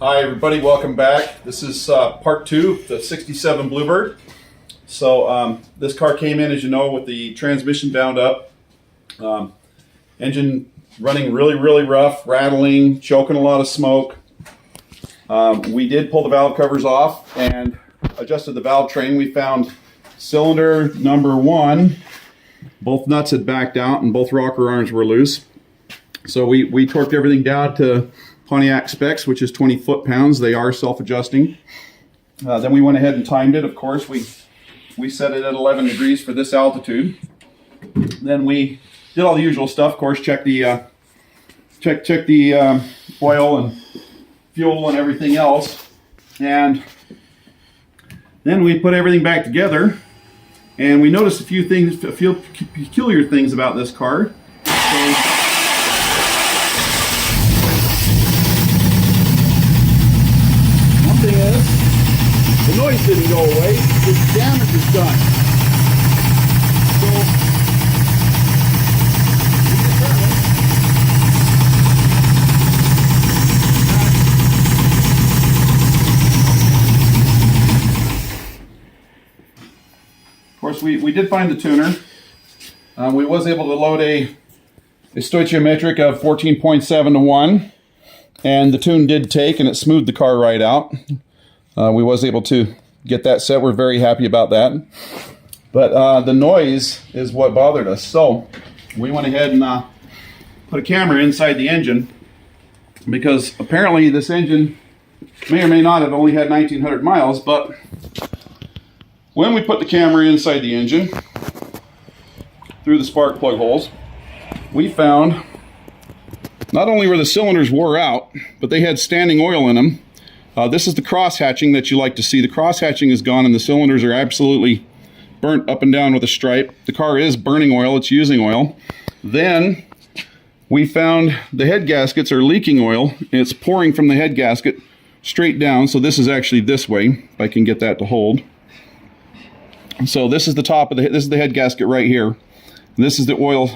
Hi everybody, welcome back. This is part 2 of the 67 Bluebird. So this car came in, as you know, with the transmission bound up. Engine running really rough, rattling, choking a lot of smoke. We did pull the valve covers off and adjusted the valve train. We found cylinder number 1, both nuts had backed out and both rocker arms were loose. So we torqued everything down to Pontiac specs, which is 20 foot-pounds. They are self-adjusting. Then we went ahead and timed it. Of course, we set it at 11 degrees for this altitude. Then we did all the usual stuff. Of course, check the oil and fuel and everything else. And then we put everything back together. And we noticed a few peculiar things about this car. The noise didn't go away, the damage is done. So, of course, we did find the tuner. We was able to load a stoichiometric of 14.7 to 1, and the tune did take, and it smoothed the car right out. We was able to get that set. We're very happy about that. But the noise is what bothered us. So we went ahead and put a camera inside the engine, because apparently this engine may or may not have only had 1,900 miles. But when we put the camera inside the engine through the spark plug holes, we found not only were the cylinders wore out, but they had standing oil in them. This is the cross hatching that you like to see. The cross hatching is gone and the cylinders are absolutely burnt up and down with a stripe. The car is burning oil, it's using oil. Then we found the head gaskets are leaking oil. It's pouring from the head gasket straight down. So this is actually this way, if I can get that to hold. So this is the top of this is the head gasket right here. This is the oil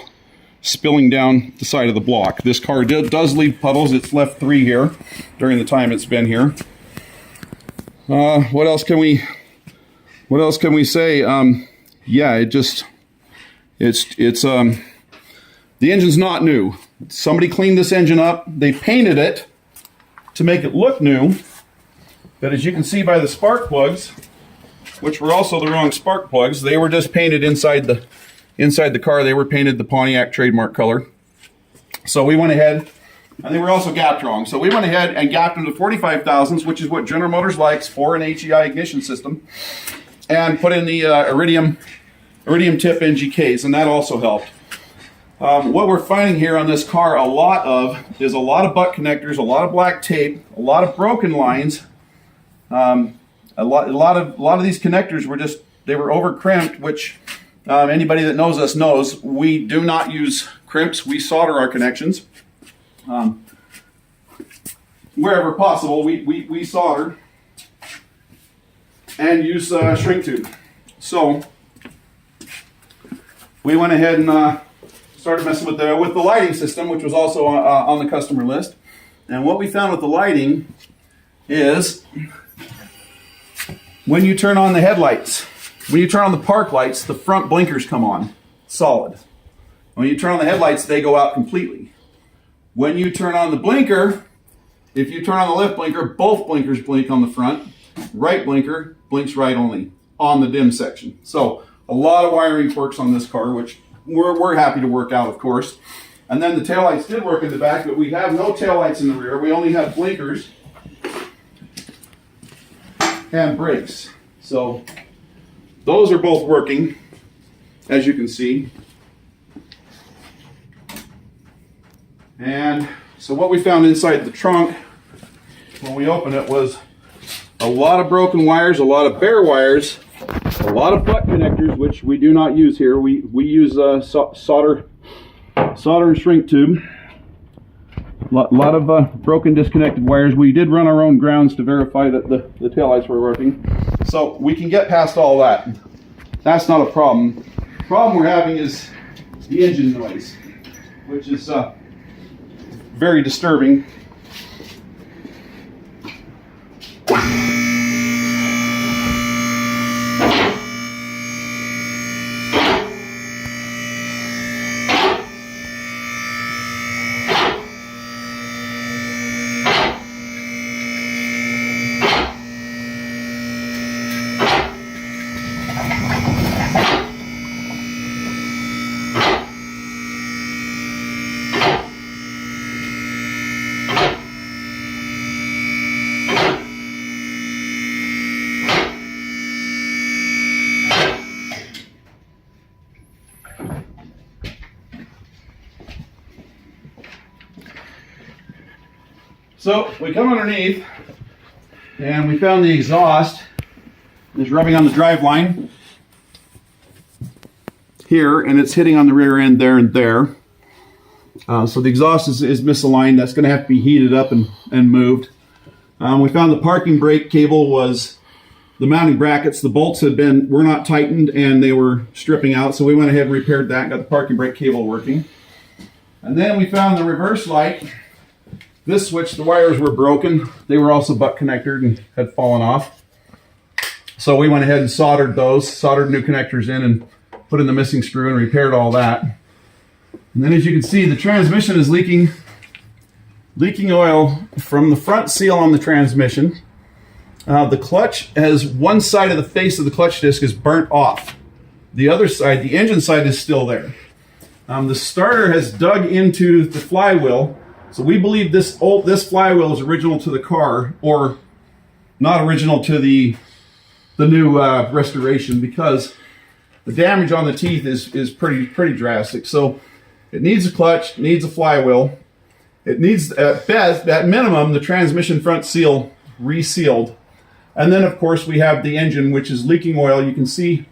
spilling down the side of the block. This car does leave puddles. It's left 3 here during the time it's been here. What else can we say? Yeah, the engine's not new. Somebody cleaned this engine up. They painted it to make it look new. But as you can see by the spark plugs, which were also the wrong spark plugs, they were just painted inside the car. They were painted the Pontiac trademark color. So we went ahead, and they were also gapped wrong. So we went ahead and gapped them to 45 thousandths, which is what General Motors likes for an HEI ignition system, and put in the iridium tip NGKs, and that also helped. What we're finding here on this car is a lot of butt connectors, a lot of black tape, a lot of broken lines. A lot of these connectors were over crimped, which anybody that knows us knows we do not use crimps. We solder our connections. Wherever possible, we solder and use shrink tube. So we went ahead and started messing with the lighting system, which was also on the customer list. And what we found with the lighting is when you turn on the headlights, when you turn on the park lights, the front blinkers come on, solid. When you turn on the headlights, they go out completely. When you turn on the blinker, if you turn on the left blinker, both blinkers blink on the front. Right blinker blinks right only on the dim section. So a lot of wiring quirks on this car, which we're happy to work out, of course. And then the taillights did work in the back, but we have no taillights in the rear. We only have blinkers and brakes. So those are both working, as you can see. And so what we found inside the trunk when we opened it was a lot of broken wires, a lot of bare wires, a lot of butt connectors, which we do not use here. We use solder and shrink tube. A lot of broken, disconnected wires. We did run our own grounds to verify that the taillights were working. So we can get past all that. That's not a problem. The problem we're having is the engine noise, which is very disturbing. So we come underneath and we found the exhaust is rubbing on the drive line here, and it's hitting on the rear end there and there. So the exhaust is misaligned. That's going to have to be heated up and moved. We found the parking brake cable was the mounting brackets. The bolts were not tightened and they were stripping out. So we went ahead and repaired that, got the parking brake cable working. And then we found the reverse light. This switch, the wires were broken. They were also butt connected and had fallen off. So we went ahead and soldered new connectors in and put in the missing screw and repaired all that. And then as you can see, the transmission is leaking oil from the front seal on the transmission. The clutch has one side of the face of the clutch disc is burnt off. The other side, the engine side, is still there. The starter has dug into the flywheel. So we believe this flywheel is original to the car, or not original to the new restoration, because the damage on the teeth is pretty drastic. So it needs a clutch, needs a flywheel. It needs at minimum the transmission front seal resealed, and then of course we have the engine, which is leaking oil. You can see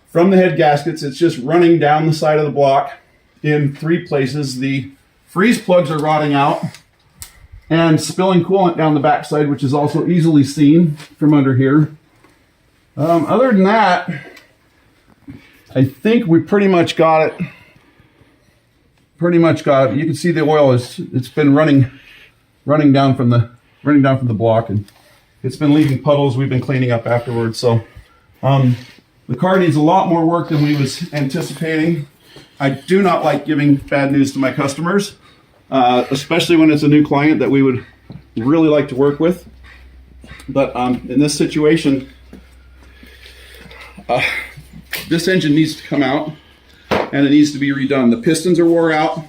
from the head gaskets, it's just running down the side of the block in 3 places. The freeze plugs are rotting out and spilling coolant down the backside, which is also easily seen from under here. Other than that, I think we pretty much got it. You can see the oil it's been running down from the block, and it's been leaving puddles we've been cleaning up afterwards. So the car needs a lot more work than we was anticipating. I do not like giving bad news to my customers, especially when it's a new client that we would really like to work with. But in this situation, this engine needs to come out and it needs to be redone. The pistons are wore out.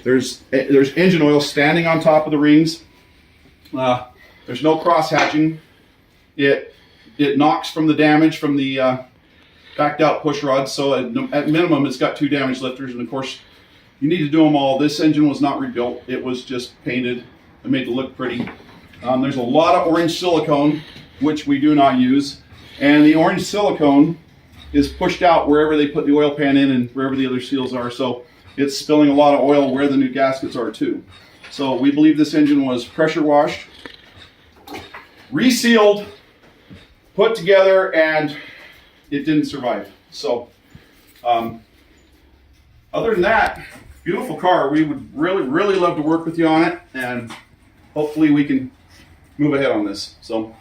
There's engine oil standing on top of the rings. There's no cross hatching. It knocks from the damage from the backed out push rods, so at minimum it's got 2 damage lifters, and of course you need to do them all. This engine was not rebuilt, it was just painted and made to look pretty. There's a lot of orange silicone, which we do not use, and the orange silicone is pushed out wherever they put the oil pan in and wherever the other seals are, so it's spilling a lot of oil where the new gaskets are too. So we believe this engine was pressure washed, resealed, put together, and it didn't survive. So other than that, beautiful car. We would really love to work with you on it, and hopefully we can move ahead on this. So